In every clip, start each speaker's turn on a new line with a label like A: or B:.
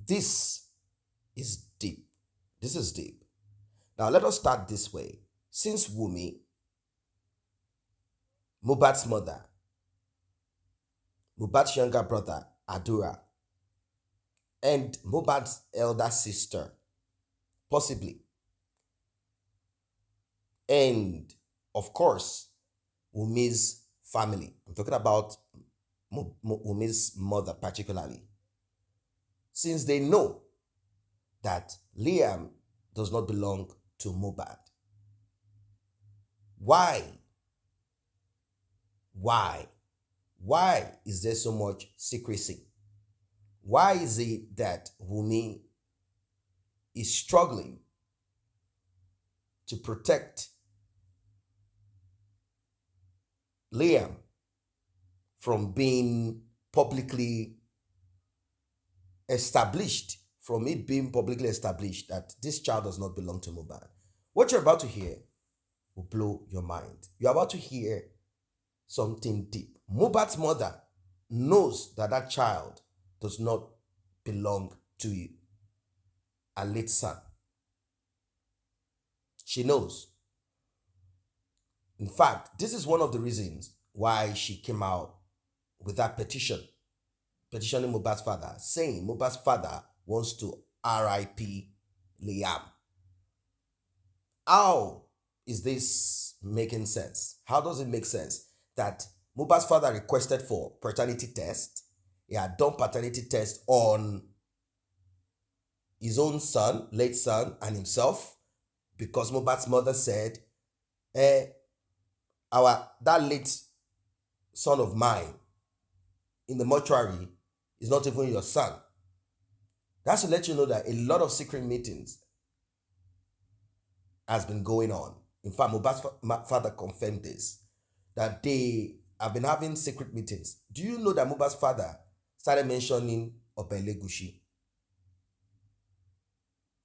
A: This is deep. This is deep. Now let us start this way. Since Wunmi, Mohbad's mother, Mohbad's younger brother, Adura, and Mohbad's elder sister, possibly, and of course, Wunmi's family. I'm talking about Wunmi's mother particularly. Since they know that Liam does not belong to Mohbad, why is there so much secrecy? Why is it that Wunmi is struggling to protect Liam from being publicly established, that this child does not belong to Mohbad? What you're about to hear will blow your mind. You're about to hear something deep. Mohbad's mother knows that that child does not belong to you, a late son. She knows. In fact, this is one of the reasons why she came out with that petitioning Mohbad's father, saying Mohbad's father wants to RIP Liam. How is this making sense? How does it make sense that Mohbad's father requested for paternity test? He had done paternity test on his own son, late son, and himself, because Mohbad's mother said, that late son of mine in the mortuary is not even your son. That's to let you know that a lot of secret meetings has been going on. In fact, Mohbad's father confirmed this, that they have been having secret meetings. Do you know that Mohbad's father started mentioning Obelegushi?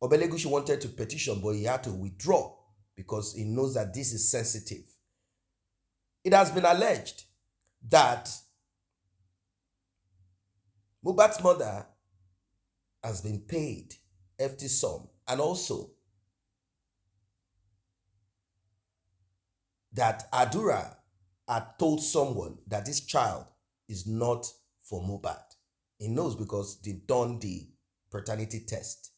A: Obelegushi wanted to petition, but he had to withdraw because he knows that this is sensitive. It has been alleged that Mohbad's mother has been paid hefty sum, and also that Adura had told someone that this child is not for Mohbad. He knows because they've done the paternity test.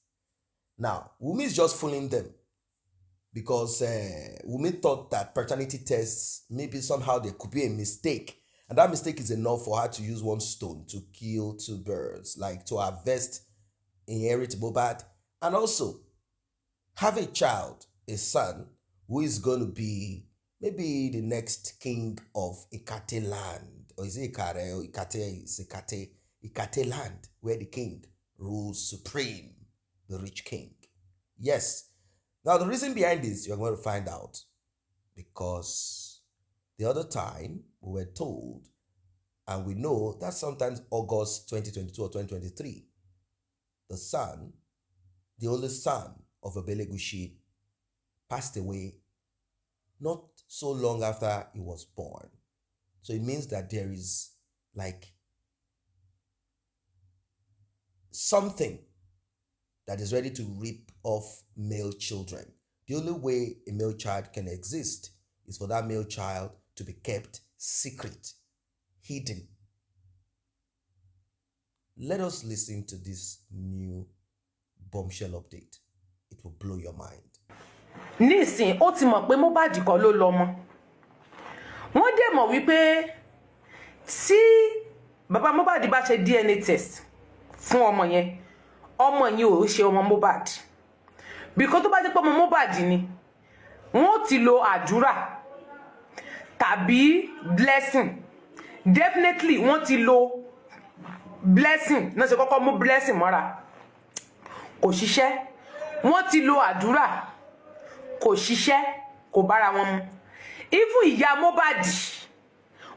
A: Now, Wunmi is just fooling them because Wunmi thought that paternity tests, maybe somehow there could be a mistake. And that mistake is enough for her to use one stone to kill two birds, like to harvest, inherit Mohbad, and also have a child, a son, who is going to be maybe the next king of Ikate land. Or is it Ikare or Ikate? It's Ikate land, where the king rules supreme, the rich king. Yes. Now, the reason behind this, you're going to find out, because the other time we were told, and we know that sometimes August 2022 or 2023, the only son of Obelegushi, passed away not so long after he was born. So it means that there is like something that is ready to rip off male children. The only way a male child can exist is for that male child to be kept secret, hidden. Let us listen to this new bombshell update. It will blow your mind.
B: Nísìn ó ti mọ̀ pé Mohbad kọ́ ló lọ́mọ. Wọ́n dẹ̀ mọ̀ wípé tí bàbá Mohbad bá ṣe DNA test fún ọmọ yẹn ò ṣe ọmọ Mohbad. Because tó bá jẹ́ pé ọmọ Mohbad ni, wọ́n ti lo àdúrà tàbí blessing. Definitely wọ́n ti lo blessing. Náà ṣe kọ́kọ́ mú blessing mọ́ra. Kò ṣiṣẹ́. Wọ́n ti lo àdúrà. Kò ṣiṣẹ́, kò bára wọn mu. Even ìyá Mohbad,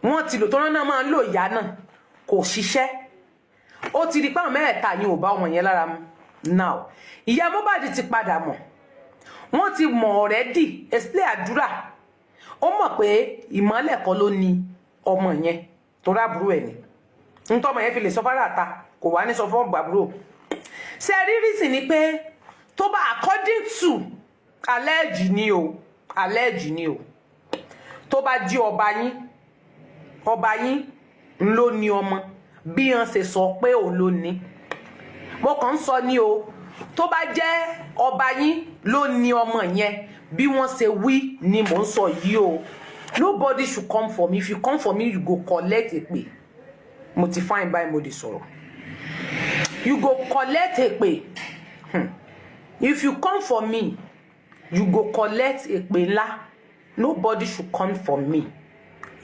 B: wọ́n ti lò tó náà máa ń lò ìyá náà, kò ṣiṣẹ́. Ó ti rí pé àwọn mẹ́ta yìí ò bá ọmọ yẹn lára mu. Now, ìyá Mohbad ti padà mọ̀. Wọ́n ti mọ̀ already, explain àdúrà. Ó mọ̀ pé ìmọ́lẹ̀ kọ́ ló ní ọmọ yẹn, tó rábùrú ẹ̀ ni. Ntọ́mọ yẹn fi lè sọ fárá àta, kò wá ní sọ fún àbúrò. ṣé rí reason ni pé tó bá according to allege ni o tó bá jí ọba yín ló ní ọmọ bí wọ́n ṣe sọ pé òun ló ní mo kàn ń sọ ní o tó bá jẹ́ ọba yín ló ní ọmọ yẹn bí wọ́n ṣe wí ni mò ń sọ yìí o nobody should come for me if you come for me you go collect èpè mo ti fine báyìí mo lè sọ̀rọ̀ you go collect èpè if you come for me you go collect èpè ńlá nobody should come for me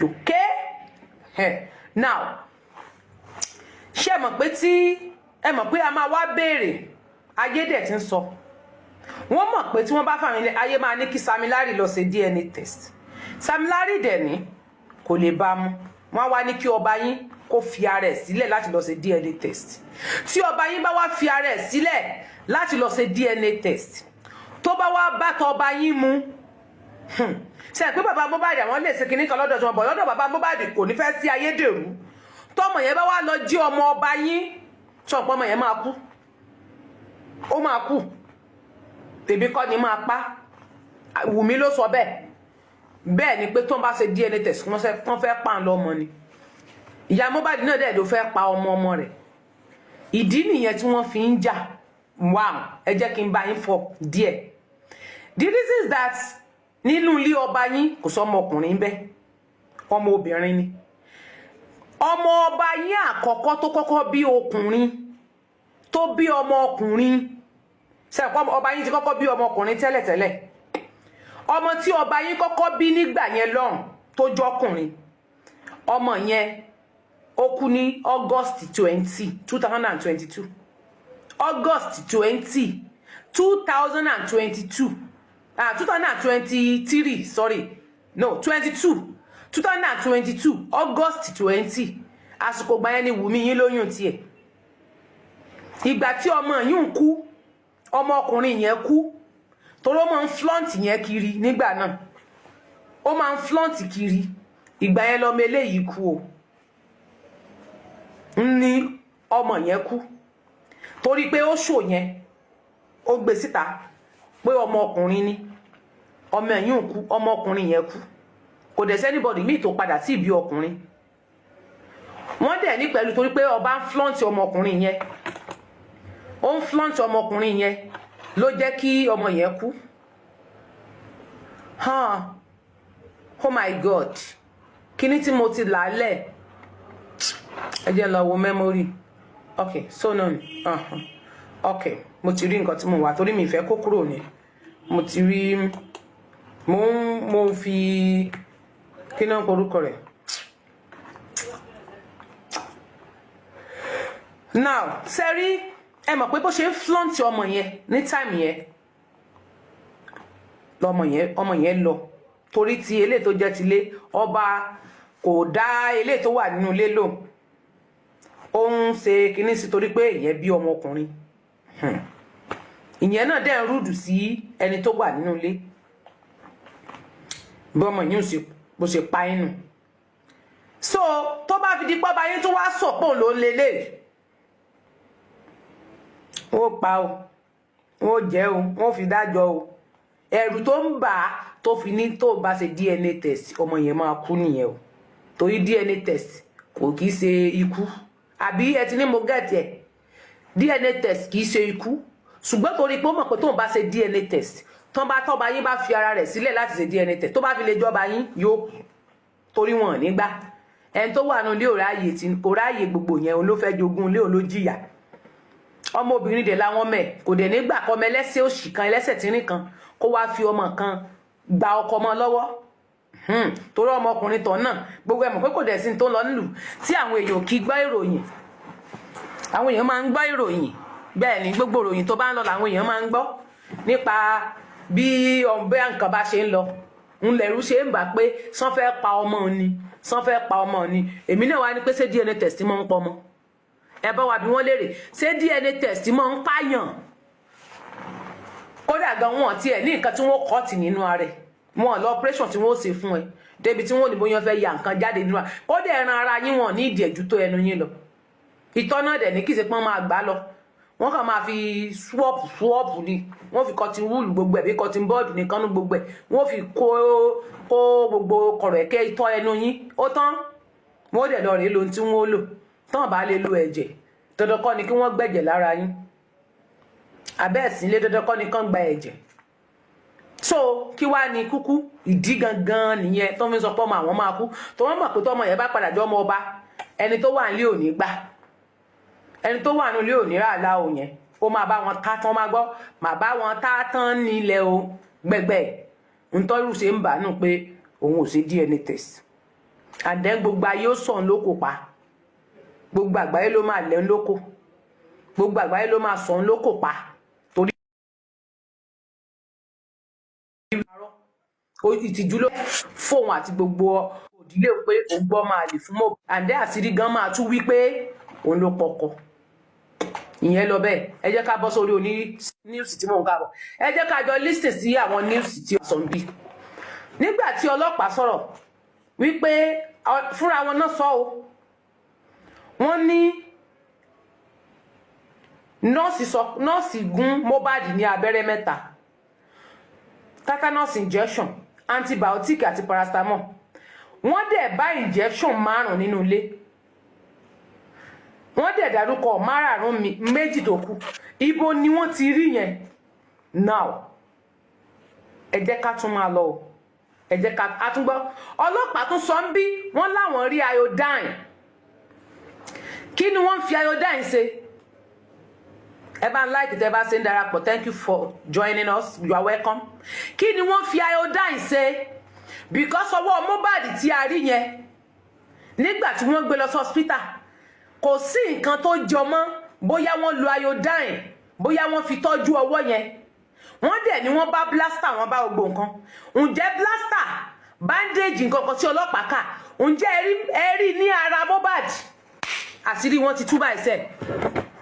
B: okay now ṣé mọ̀ pé tí ẹ mọ̀ pé a máa wá béèrè ayé dẹ̀ ti ń sọ wọ́n mọ̀ pé tí wọ́n bá fàmí ayé máa ní kí Samilari lọ ṣe DNA test Samilari dẹ̀ ní kò lè bá mú wọ́n wá ní kí ọba yín kó fi ara ẹ̀ sílẹ̀ láti lọ ṣe DNA test tí ọba yín bá wá fi ara ẹ̀ sílẹ̀ láti lọ ṣe DNA test tó bá wá bá tọ ọba yín mu ṣe pé bàbá Mohbad àwọn lè ṣe kinní kan lọ́dọ̀ tí wọ́n bọ̀ lọ́dọ̀ bàbá Mohbad kò ní fẹ́ sí ayédèrú tọmọ yẹn bá wá lọ jí ọmọ ọba yín ṣọ̀pọ̀ ọmọ yẹn máa kú ó máa kú tèmi kọ́ ni máa pa Wùmí ló sọ bẹ́ẹ̀ ni pé tó ń bá ṣe DNA test wọ́n fẹ́ pa ń lọ́mọ ni ìyá Mohbad náà dẹ̀ ló fẹ́ pa ọmọ rẹ̀ ìdí nìyẹn tí wọ́n fi ń jà wà ẹ jẹ́ kí n bá yín fọ díẹ̀ the reason is that nínú ilé ọba yín kò sọ ọmọkùnrin bẹ́ẹ̀ ọmọ obìnrin ni ọmọ ọba yín àkọ́kọ́ tó kọ́kọ́ bí ọkùnrin tó bí ọmọ ọkùnrin ṣe pé ọba yín ti kọ́kọ́ bí ọmọ ọkùnrin tẹ́lẹ̀tẹ́lẹ̀ ọmọ tí ọba yín kọ́kọ́ bí nígbà yẹn lọ́hùn tó jọkùnrin ọmọ yẹn ó kú ní August 20 2022 August 20 2022 2023 sorry no 2022 August 20 àsìkò gbà yẹn ni Wùmí yín lóyún tiẹ̀ ìgbà tí ọmọ yín ń kú ọmọkùnrin yẹn kú toró máa ń flaunt yẹn kiri nígbà náà ó máa ń flaunt kiri ìgbà yẹn lọmọ eléyìí kú o ní ọmọ yẹn kú torí pé ó ṣò yẹn ó gbé síta pé ọmọkùnrin ni ọmọ yín ń kú ọmọkùnrin yẹn kú kò dẹ̀ sẹ́nibọ̀dì míì tó padà sí ibi ọkùnrin wọ́n dẹ̀ ní pẹ̀lú torí pé ọba ń flaunt ọmọkùnrin yẹn ó ń flaunt ọmọkùnrin yẹn ló jẹ́ kí ọmọ yẹn kú oh my god kíní tí mo ti làálẹ̀ ẹ jẹ́ lọ wo memory okay so no okay mo ti rí nǹkan tí mo wà torí mi fẹ́ kó kúrò ní mo ti rí mo fi kí náà porúkọ rẹ̀ now sẹ́rí ẹ mọ̀ pé bó ṣe ń flaunt ọmọ yẹn ní time yẹn ọmọ yẹn lọ torí ti eléyìí tó jẹ́ tilé ọba kò dá eléyìí tó wà nínú ilé lò ó ń ṣe kinní sí torí pé ìyẹn bí ọmọkùnrin ìyẹn náà dẹ̀ ń rúdù sí ẹni tó wà nínú ilé bí ọmọ yìí bó ṣe pa inú so tó bá fi di pọ́ba yín tó wá sọ̀pọ̀ ló ń lélẹ̀ wọ́n pa o wọ́n jẹ́ o wọ́n fi dájọ́ o ẹ̀rù tó ń bà á tó fi ní tó bá ṣe DNA test ọmọ yẹn máa kú nìyẹn o torí DNA test kò kìí ṣe ikú àbí ẹ ti ní mo gẹ̀ẹ́tì ẹ̀ DNA test kìí ṣe ikú ṣùgbọ́n torí pé ó mọ̀ pé tóun bá ṣe DNA test tọ́ba yín bá fi ara rẹ̀ sílẹ̀ láti ṣe DNA test tó bá fi lè jọba yín yóò torí wọn nígbà ẹni tó wà nínú ilé kò ráàyè gbogbo yẹn ló fẹ́ jogún ilé ló jìyà ọmọbìnrin dẹ̀ láwọn mẹ́ kò dẹ̀ nígbà kọ́mọ ẹlẹ́sẹ̀ òṣì kan ẹlẹ́sẹ̀ tínrín kan kó wá fi ọmọ kan gba ọkọ mọ́ lọ́wọ́ torí ọmọkùnrin tọ̀ náà gbogbo ẹ̀mọ̀ pé kò dẹ̀ sí tó lọ nílùú tí àwọn èèyàn kì í gbọ́ ìròyìn àwọn èèyàn máa ń gbọ́ ìròyìn bẹ́ẹ̀ ni gbogbo ìròyìn tó bá ń lọ làwọn èèyàn máa ń gbọ́ nípa bí ọ̀bẹ́ nǹkan bá ṣe ń lọ ń lẹ̀rú ṣe ń bà pé sán fẹ́ pa ọmọ ni èmi náà wá ní pé ṣé DNA test mọ́ ń pọmọ ẹ bá wa bí wọ́n léèrè ṣé DNA test mọ́ ń pààyàn kódà gan wọn tiẹ̀ ní nǹkan tí wọ́n kọ́ tì nínú ara ẹ̀ wọn lọ operation tí wọ́n ṣe fún ẹ débi tí wọ́n ní bóyá fẹ́ ya nǹkan jáde nínú ara kódà ẹran ara yín wọn ní ìdí ẹ̀jú tó ẹnu yín lọ ìtọ́ náà dẹ̀ ní kí ṣe pọ́n máa gbá lọ wọ́n kàn máa fi swap ni wọ́n fi cotton wool gbogbo ẹ̀ bí cotton board nìkan ní gbogbo ẹ̀ wọ́n fi kó gbogbo kọ̀rọ̀kẹ́ itọ́ ẹnu yín ó tán wọ́n dẹ̀ lọ rèé lohun tí wọ́n lò tán bá lè lo ẹ̀jẹ̀ dandan kọ́ ni kí wọ́n gbẹ̀jẹ̀ lára yín abẹ́ ẹ̀sìn lé dandan kọ́ ni kán gba ẹ̀jẹ̀ so kí wá ní kúkú ìdí gangan nìyẹn tó fi sọ pé ọmọ àwọn máa kú tó wọ́n mọ̀ pé tọ́mọ yẹn bá padà jọ ọmọ ọba ẹni tó wà nílé ò ní gbà ẹni tó wà nílé ò ní rà láò yẹn ó máa bá wọn tá tán máa gbọ́ máa bá wọn tá tán nílẹ̀ o gbẹgbẹ́ ntọ́rù ṣe ń bà nù pé òun ò ṣe DNA test and then gbogbo ayé ó sàn lóko pa gbogbo àgbáyé ló máa lẹ́ ń lóko gbogbo àgbáyé ló máa sàn lóko pa torí ìtìjú ló fóun àti gbogbo òdílé pé òun gbọ́ máa lè fún mọ́ and then àṣírí gan máa tún wí pé òun ló pọkọ ìyẹn lọ bẹ́ẹ̀ ẹ jẹ́ ká bọ́ sórí oní níwùsì tí mò ń kábọ̀ ẹ jẹ́ ká jọ lísìn sí àwọn níwùsì tí ó sọ ń bí nígbà tí ọlọ́pàá sọ̀rọ̀ wípé fúnra wọn náà sọ o wọ́n ní nọ́ọ̀sì gún Mohbad ní abẹ́rẹ́ 3 tetanus injection antibiotic àti paracetamol wọ́n dẹ̀ bá injection 5 nínú ilé wọ́n dẹ̀ dárúkọ 5 méjì tó kù ibo ni wọ́n ti rí yẹn now ẹ jẹ́ ká tún máa lọ o ẹ jẹ́ ká àtúngbọ́ ọlọ́pàá tún sọ ń bí wọ́n láwọn rí iodine kí ni wọ́n fi iodine ṣe ẹ bá ń like tẹ́ bá ṣe ń darapọ̀ thank you for joining us you are welcome kí ni wọ́n fi iodine ṣe because ọwọ́ Mohbad tí a rí yẹn nígbà tí wọ́n gbé lọ sí hospital kò sí nǹkan tó jọ mọ́ bóyá wọ́n lo iodine bóyá wọ́n fi tọ́jú ọwọ́ yẹn wọ́n dẹ̀ ni wọ́n bá blaster wọ́n bá gbogbo nǹkan ǹjẹ́ blaster bandage nǹkan kan tí ọlọ́pàá kà ǹjẹ́ ẹ rí ní ara Mohbad àṣírí wọn ti tú báyìí sẹ́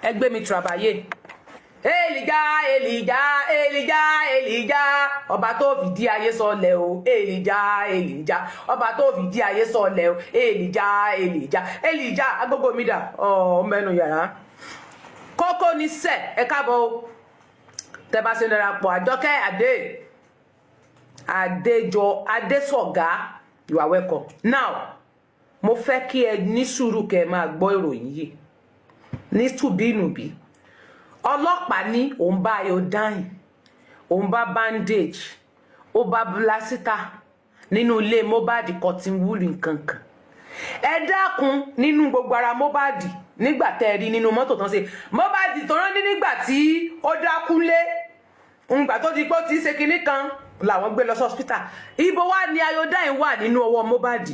B: ẹ gbé mi trabayé Èlìjà ọba tó fìdí ayé sọlẹ̀ o Èlìjà ọba tó fìdí ayé sọlẹ̀ o Èlìjà agogo mi dà mẹ́nu yàrá kókó ní sẹ́ ẹ káàbọ̀ o tẹ́ bá ṣe ń darapọ̀ Àjọkẹ́ Adésọ̀gá you are welcome now mo fẹ́ kí ẹ ní sùúrù kẹ́ máa gbọ́ ìròyìn yìí ní tùbínùbí ọlọ́pàá ní òun bá iodine òun bá bandage ó bá blasita nínú ilé Mohbad cotton wool nkankan ẹ dákun nínú gbogbo ara Mohbad nígbà tẹ́ rí nínú mọ́tò tán ṣe Mohbad tó rán ní nígbà tí ó dákúnlé ngbà tó di pé ó ti ṣe kinní kan làwọn gbé lọ sí hospital ibo wá ní iodine wà nínú ọwọ́ Mohbad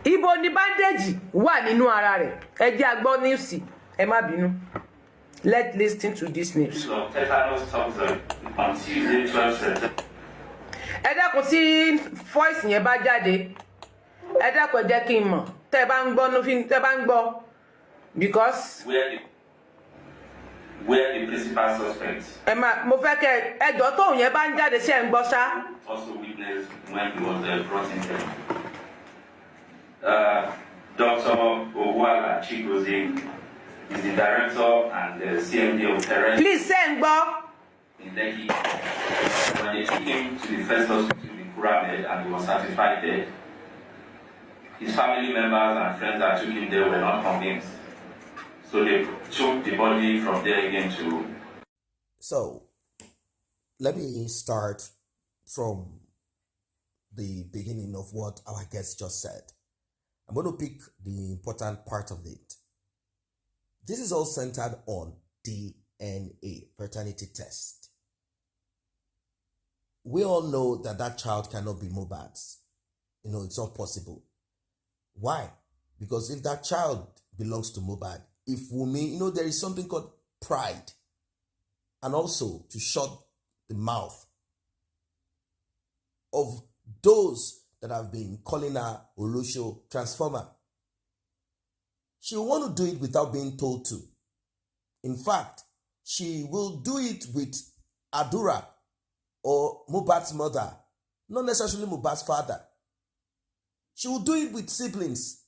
B: ibo ni bandage wà nínú ara rẹ̀ ẹ jẹ́ agbọ́ news ẹ má bínú let's listen to this news. ẹ dákun tí voice yẹn bá jáde ẹ dákun ẹ jẹ́ kí n mọ̀ tẹ́ bá ń gbọ́ tẹ́ bá ń gbọ́ because.
C: Where the principal suspect.
B: ẹ má mo fẹ́ kẹ́ ẹjọ́ tóun yẹn bá ń jáde sí ẹ̀ ń gbọ́ ṣá.
C: Also witnessed when he was brought in there. Dr. Owala Chigozie is the director and the CMD of Paternity.
B: Please send gbọ́.
C: In Lekki, when they took him to the first hospital in Kuramed and he was certified dead, his family members and friends that took him there were not convinced. So they took the body from there again to.
A: So, let me start from the beginning of what our guest just said. I'm going to pick the important part of it. This is all centered on DNA, paternity test. We all know that that child cannot be Mohbad's. You know, it's not possible. Why? Because if that child belongs to Mohbad, if Wunmi, you know, there is something called pride. And also to shut the mouth of those that have been calling her Olusho Transformer. She will want to do it without being told to. In fact, she will do it with Adura or Mohbad's mother, not necessarily Mohbad's father. She will do it with siblings.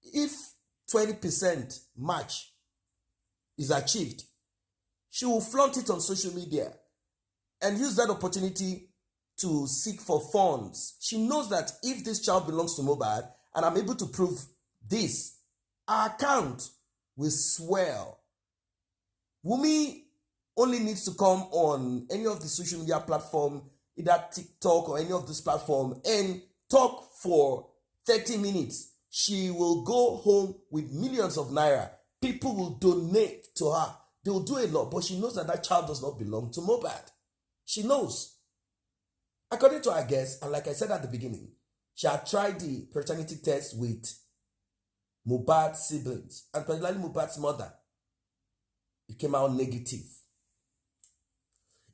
A: If 20% match, is achieved, she will flaunt it on social media and use that opportunity to seek for funds. She knows that if this child belongs to Mohbad and I'm able to prove this, our account will swell. Wunmi only needs to come on any of the social media platform, either TikTok or any of this platform, and talk for 30 minutes. She will go home with millions of naira. People will donate to her. They will do a lot, but she knows that that child does not belong to Mohbad. She knows. According to her guest, and like I said at the beginning, she had tried the paternity test with Mohbad's siblings, and particularly Mohbad's mother. It came out negative.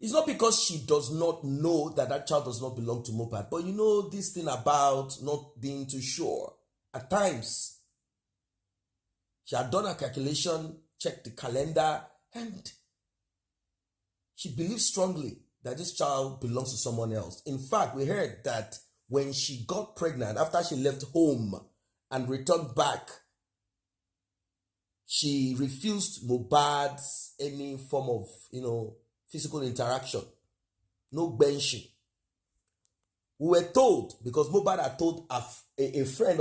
A: It's not because she does not know that that child does not belong to Mohbad, but you know this thing about not being too sure. At times, she had done a calculation, checked the calendar, and she believes strongly that this child belongs to someone else. In fact, we heard that when she got pregnant, after she left home and returned back, she refused Mohbad's any form of, physical interaction. No benching. We were told, because Mohbad had told a friend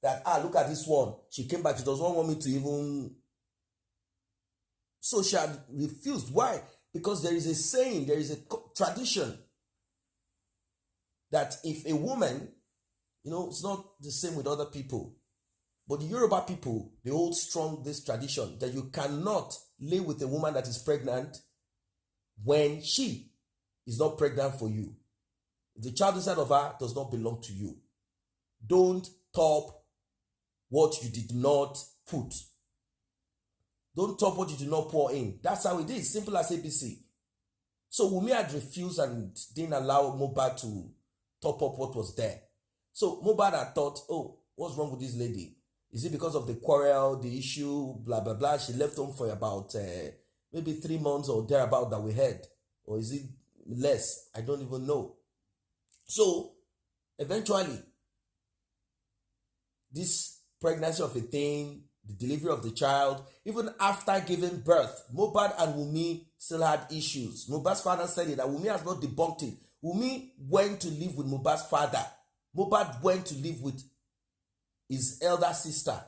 A: that, look at this one. She came back, she does not want me to even... So she had refused. Why? Because there is a saying, there is a tradition that if a woman, it's not the same with other people, but the Yoruba people, they hold strong this tradition that you cannot lay with a woman that is pregnant when she is not pregnant for you. If the child inside of her does not belong to you, don't top what you did not put. Don't top what you did not pour in. That's how it is. Simple as ABC. So Wunmi had refused and didn't allow Mohbad to top up what was there. So Mohbad had thought, what's wrong with this lady? Is it because of the quarrel, the issue, blah, blah, blah? She left home for about maybe 3 months or thereabout that we heard. Or is it less? I don't even know. So eventually, this pregnancy of a thing, the delivery of the child, even after giving birth, Mohbad and Wunmi still had issues. Mohbad's father said it, that Wunmi has not debunked it. Wunmi went to live with Mohbad's father. Mohbad went to live with his elder sister,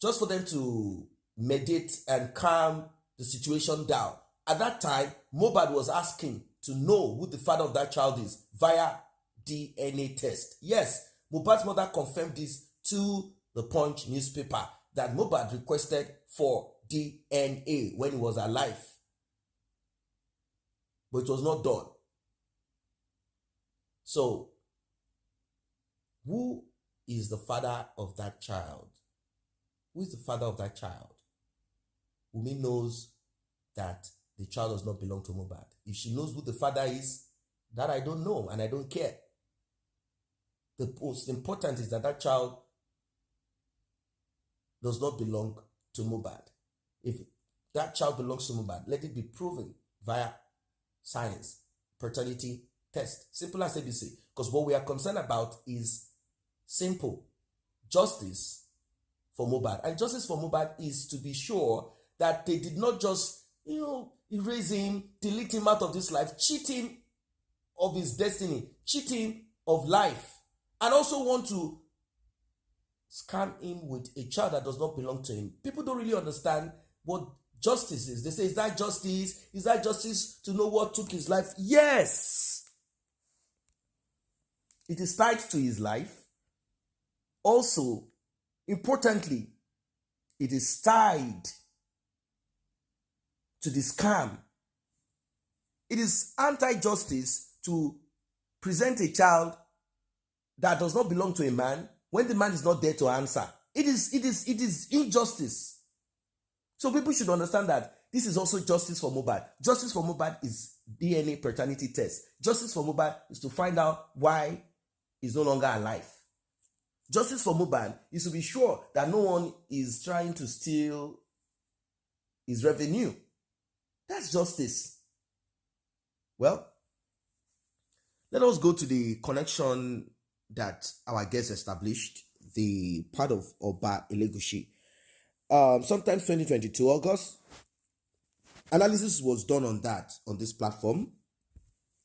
A: just for them to mediate and calm the situation down. At that time, Mohbad was asking to know who the father of that child is via DNA test. Yes, Mohbad's mother confirmed this to the Punch newspaper that Mohbad requested for DNA when he was alive, but it was not done. So, who is the father of that child? Who is the father of that child? Wunmi knows that the child does not belong to Mohbad. If she knows who the father is, that I don't know and I don't care. The most important is that that child does not belong to Mohbad. If that child belongs to Mohbad, let it be proven via science, paternity test. Simple as ABC. Because what we are concerned about is simple. Justice for Mohbad. And justice for Mohbad is to be sure that they did not just, erase him, delete him out of this life, cheat him of his destiny, cheat him of life, and also want to scam him with a child that does not belong to him. People don't really understand what justice is. They say, is that justice? Is that justice to know what took his life? Yes. It is tied to his life. Also, importantly, it is tied to the scam. It is anti-justice to present a child that does not belong to a man when the man is not there to answer. It is injustice. So people should understand that this is also justice for Mohbad. Justice for Mohbad is DNA paternity test. Justice for Mohbad is to find out why he's no longer alive. Justice for Mohbad is to be sure that no one is trying to steal his revenue. That's justice. Well, let us go to the connection that our guest established the part of Oba Elegushi. Sometime 2022 August, analysis was done on that on this platform.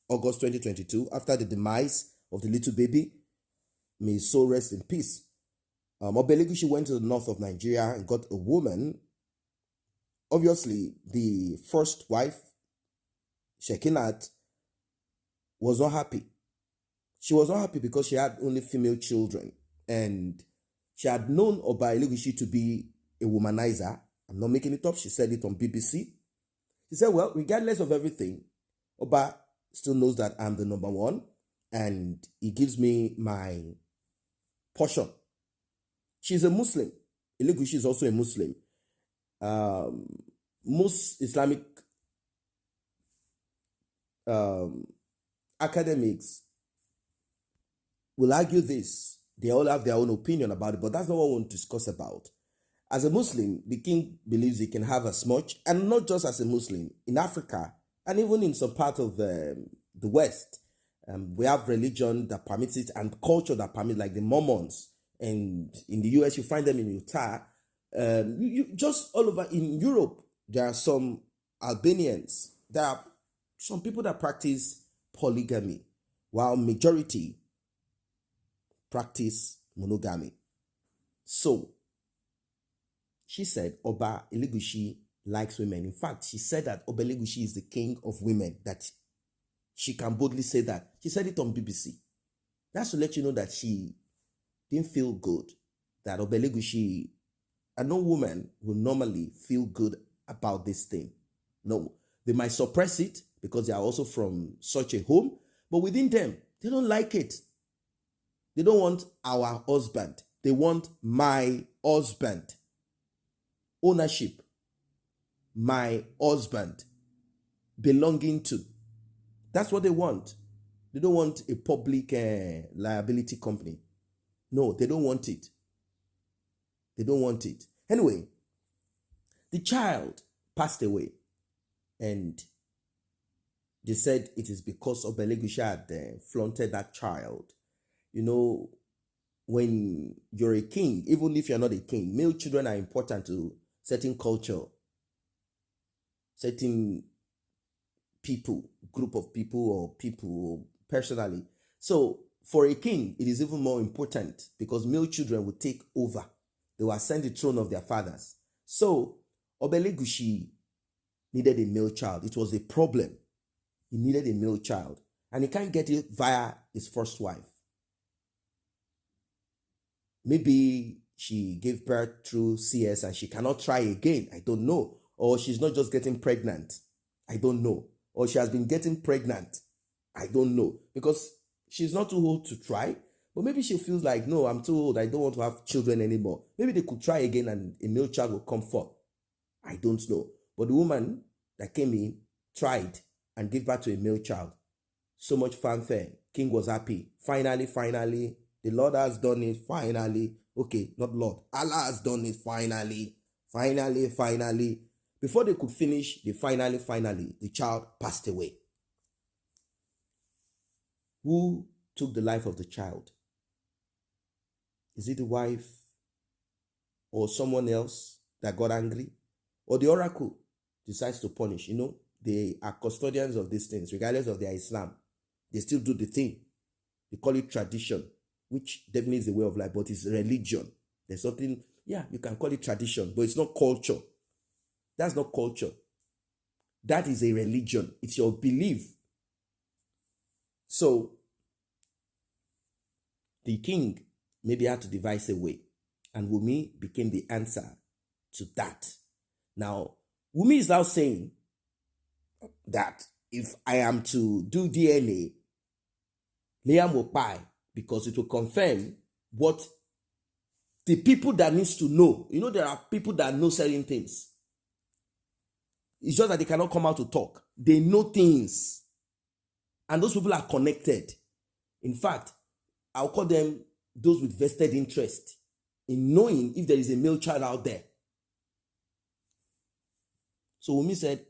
A: August 2022, after the demise of the little baby, may his soul rest in peace. Oba Elegushi went to the north of Nigeria and got a woman. Obviously, the first wife, Shekinat, was not happy. She was not happy because she had only female children, and she had known Oba Elegushi to be a womanizer. I'm not making it up. She said it on BBC. She said, well, regardless of everything, Oba still knows that I'm the number one, and he gives me my portion. She's a Muslim. Elegushi is also a Muslim. Most Islamic academics will argue this. They all have their own opinion about it, but that's not what we want to discuss about. As a Muslim, the king believes he can have as much, and not just as a Muslim. In Africa, and even in some part of the West, we have religion that permits it and culture that permits, like the Mormons. And in the US, you find them in Utah. Just all over in Europe, there are some Albanians. There are some people that practice polygamy, while majority practice monogamy. So, she said Oba Elegushi likes women. In fact, she said that Oba Elegushi is the king of women, that she can boldly say that. She said it on BBC. That's to let you know that she didn't feel good, that Oba Elegushi, and no woman will normally feel good about this thing. No, they might suppress it because they are also from such a home, but within them, they don't like it. They don't want our husband. They want my husband. Ownership. My husband. Belonging to. That's what they want. They don't want a public liability company. No, they don't want it. They don't want it. Anyway, the child passed away, and they said it is because Oba Elegushi had flaunted that child. You know, when you're a king, even if you're not a king, male children are important to certain culture, certain people, group of people, or people personally. So for a king, it is even more important because male children will take over. They will ascend the throne of their fathers. So Oba Elegushi needed a male child. It was a problem. He needed a male child, and he can't get it via his first wife. Maybe she gave birth through CS and she cannot try again. I don't know. Or she's not just getting pregnant. I don't know. Or she has been getting pregnant. I don't know. Because she's not too old to try. But maybe she feels like, no, I'm too old. I don't want to have children anymore. Maybe they could try again and a male child will come forth. I don't know. But the woman that came in tried and gave birth to a male child. So much fanfare. King was happy. Finally, the Lord has done it. Finally. Okay, not Lord. Allah has done it. Finally. Before they could finish, finally, the child passed away. Who took the life of the child? Is it the wife or someone else that got angry? Or the oracle decides to punish? You know, they are custodians of these things, regardless of their Islam. They still do the thing. They call it tradition, which definitely is a way of life, but it's religion. There's something, yeah, you can call it tradition, but it's not culture. That's not culture. That is a religion. It's your belief. So, the king maybe had to devise a way, and Wunmi became the answer to that. Now, Wunmi is now saying that if I am to do DNA, Liam will buy, because it will confirm what the people that needs to know. You know, there are people that know certain things. It's just that they cannot come out to talk. They know things. And those people are connected. In fact, I'll call them those with vested interest in knowing if there is a male child out there. So Wunmi said,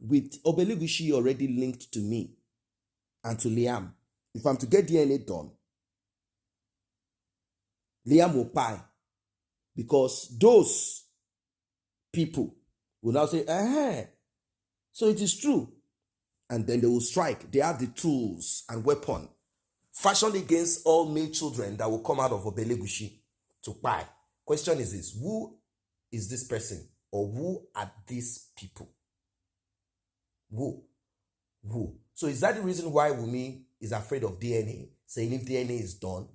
A: with Oba Elegushi already linked to me and to Liam, if I'm to get DNA done, Liam will pay, because those people will now say, so it is true. And then they will strike. They have the tools and weapon fashioned against all male children that will come out of Obelegushi to buy. Question is this: who is this person, or who are these people? Who? So is that the reason why Wunmi is afraid of DNA, saying if DNA is done,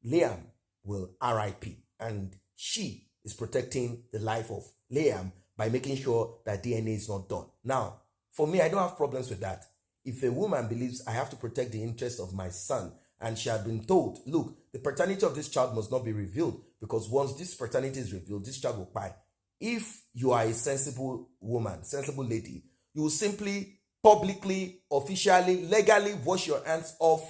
A: Liam will RIP, and she is protecting the life of Liam by making sure that DNA is not done. Now, for me, I don't have problems with that. If a woman believes I have to protect the interest of my son, and she had been told, look, the paternity of this child must not be revealed, because once this paternity is revealed, this child will die. If you are a sensible woman, sensible lady, you will simply publicly, officially, legally wash your hands off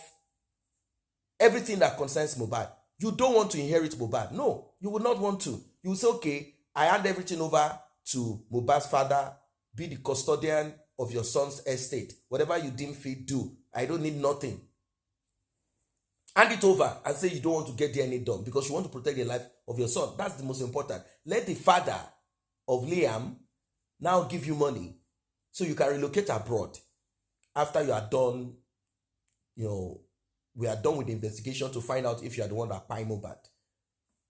A: everything that concerns Mohbad. You don't want to inherit Mohbad. No, you would not want to. You will say, okay, I hand everything over to Mohbad's father, be the custodian of your son's estate. Whatever you deem fit, do. I don't need nothing. Hand it over and say you don't want to get DNA done because you want to protect the life of your son. That's the most important. Let the father of Liam now give you money so you can relocate abroad after you are done. We are done with the investigation to find out if you are the one that buy Mohbad.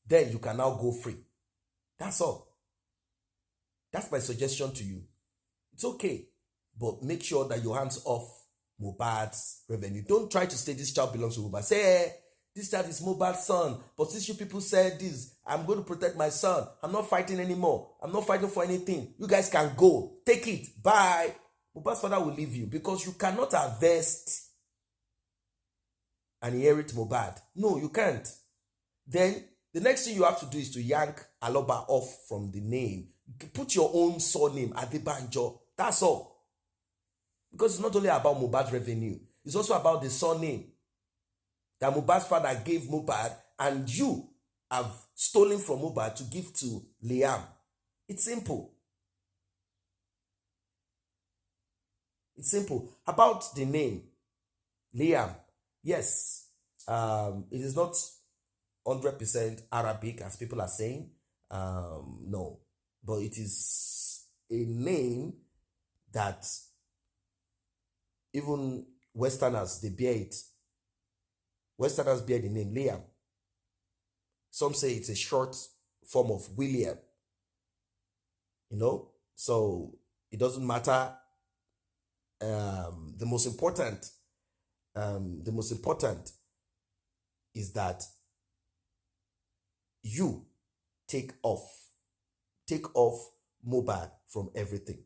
A: Then you can now go free. That's all. That's my suggestion to you. It's okay, but make sure that your hands off Mohbad's revenue. Don't try to say this child belongs to Mohbad. Say, this child is Mohbad's son, but since you people said this, I'm going to protect my son. I'm not fighting anymore. I'm not fighting for anything. You guys can go. Take it. Bye. Mohbad's father will leave you because you cannot harvest and inherit Mohbad. No, you can't. Then the next thing you have to do is to yank Aloba off from the name. Put your own surname, Adebanjo. That's all. Because it's not only about Mohbad's revenue, it's also about the surname that Mohbad's father gave Mohbad and you have stolen from Mohbad to give to Liam. It's simple. It's simple. About the name, Liam, yes, it is not 100% Arabic as people are saying. No, but it is a name that even Westerners, they bear it. Westerners bear the name Liam. Some say it's a short form of William. So it doesn't matter. The most important is that you take off Mohbad from everything.